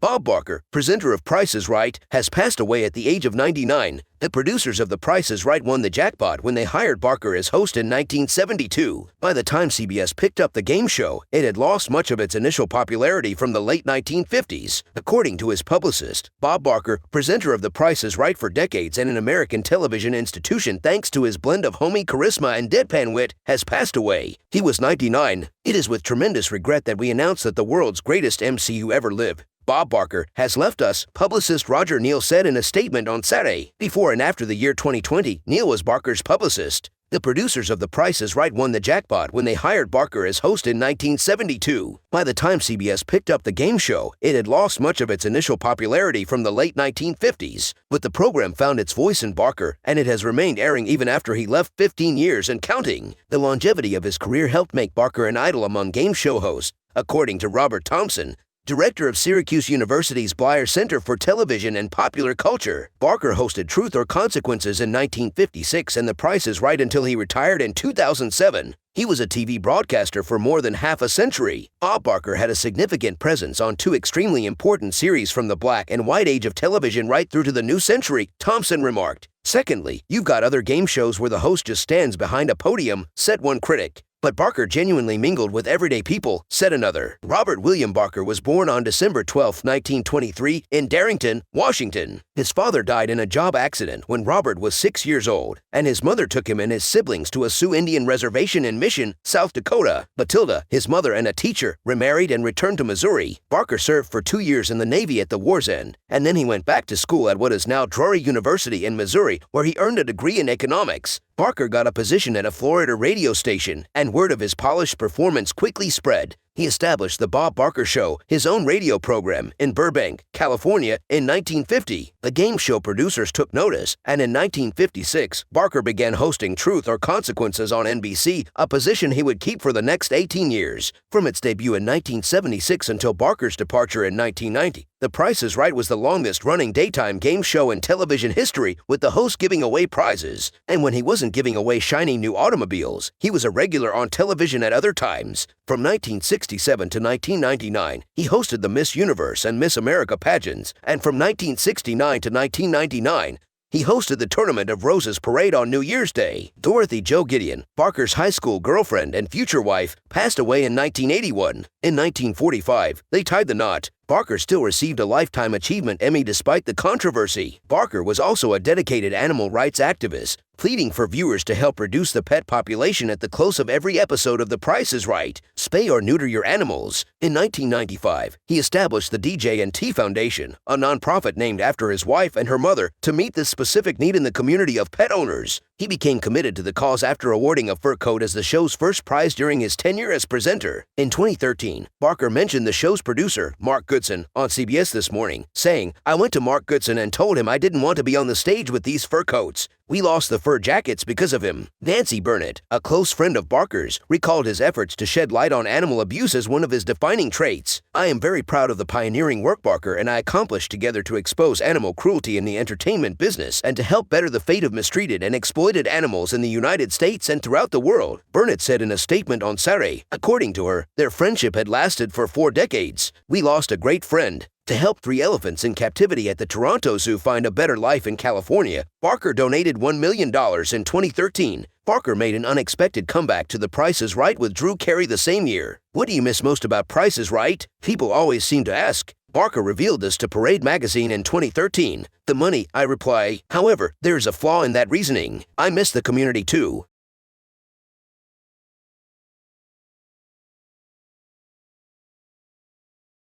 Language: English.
Bob Barker, presenter of Price is Right, has passed away at the age of 99. The producers of The Price is Right won the jackpot when they hired Barker as host in 1972. By the time CBS picked up the game show, it had lost much of its initial popularity from the late 1950s. According to his publicist, Bob Barker, presenter of The Price is Right for decades and an American television institution thanks to his blend of homey charisma and deadpan wit, has passed away. He was 99. It is with tremendous regret that we announce that the world's greatest MC who ever lived, Bob Barker, has left us, publicist Roger Neal said in a statement on Saturday. Before and after the year 2020, Neal was Barker's publicist. The producers of The Price is Right won the jackpot when they hired Barker as host in 1972. By the time CBS picked up the game show, it had lost much of its initial popularity from the late 1950s. But the program found its voice in Barker, and it has remained airing even after he left 15 years and counting. The longevity of his career helped make Barker an idol among game show hosts, according to Robert Thompson, director of Syracuse University's Bleier Center for Television and Popular Culture. Barker hosted Truth or Consequences in 1956 and The Price is Right until he retired in 2007. He was a TV broadcaster for more than half a century. Bob Barker had a significant presence on two extremely important series from the black and white age of television right through to the new century, Thompson remarked. Secondly, you've got other game shows where the host just stands behind a podium, said one critic. But Barker genuinely mingled with everyday people, said another. Robert William Barker was born on December 12, 1923, in Darrington, Washington. His father died in a job accident when Robert was 6 years old, and his mother took him and his siblings to a Sioux Indian reservation in Mission, South Dakota. Matilda, his mother and a teacher, remarried and returned to Missouri. Barker served for 2 years in the Navy at the war's end, and then he went back to school at what is now Drury University in Missouri, where he earned a degree in economics. Barker got a position at a Florida radio station, and word of his polished performance quickly spread. He established The Bob Barker Show, his own radio program, in Burbank, California, in 1950. The game show producers took notice, and in 1956, Barker began hosting Truth or Consequences on NBC, a position he would keep for the next 18 years. From its debut in 1976 until Barker's departure in 1990, The Price is Right was the longest-running daytime game show in television history, with the host giving away prizes. And when he wasn't giving away shiny new automobiles, he was a regular on television at other times. From 1967 to 1999, he hosted the Miss Universe and Miss America pageants, and from 1969 to 1999, he hosted the Tournament of Roses parade on New Year's Day. Dorothy Jo Gideon, Barker's high school girlfriend and future wife, passed away in 1981. In 1945, they tied the knot. Barker still received a Lifetime Achievement Emmy despite the controversy. Barker was also a dedicated animal rights activist, pleading for viewers to help reduce the pet population at the close of every episode of The Price is Right. Spay or neuter your animals. In 1995, he established the DJ&T Foundation, a nonprofit named after his wife and her mother, to meet this specific need in the community of pet owners. He became committed to the cause after awarding a fur coat as the show's first prize during his tenure as presenter. In 2013, Barker mentioned the show's producer, Mark Goodson, on CBS This Morning, saying, "I went to Mark Goodson and told him I didn't want to be on the stage with these fur coats. We lost the fur jackets because of him." Nancy Burnett, a close friend of Barker's, recalled his efforts to shed light on animal abuse as one of his defining traits. "I am very proud of the pioneering work Barker and I accomplished together to expose animal cruelty in the entertainment business and to help better the fate of mistreated and exploited animals in the United States and throughout the world," Burnett said in a statement on Saturday. According to her, their friendship had lasted for 4 decades. "We lost a great friend." To help 3 elephants in captivity at the Toronto Zoo find a better life in California, Barker donated $1 million in 2013. Barker made an unexpected comeback to The Price is Right with Drew Carey the same year. "What do you miss most about Price is Right?" people always seem to ask. Barker revealed this to Parade magazine in 2013. "The money," I reply. "However, there is a flaw in that reasoning. I miss the community too.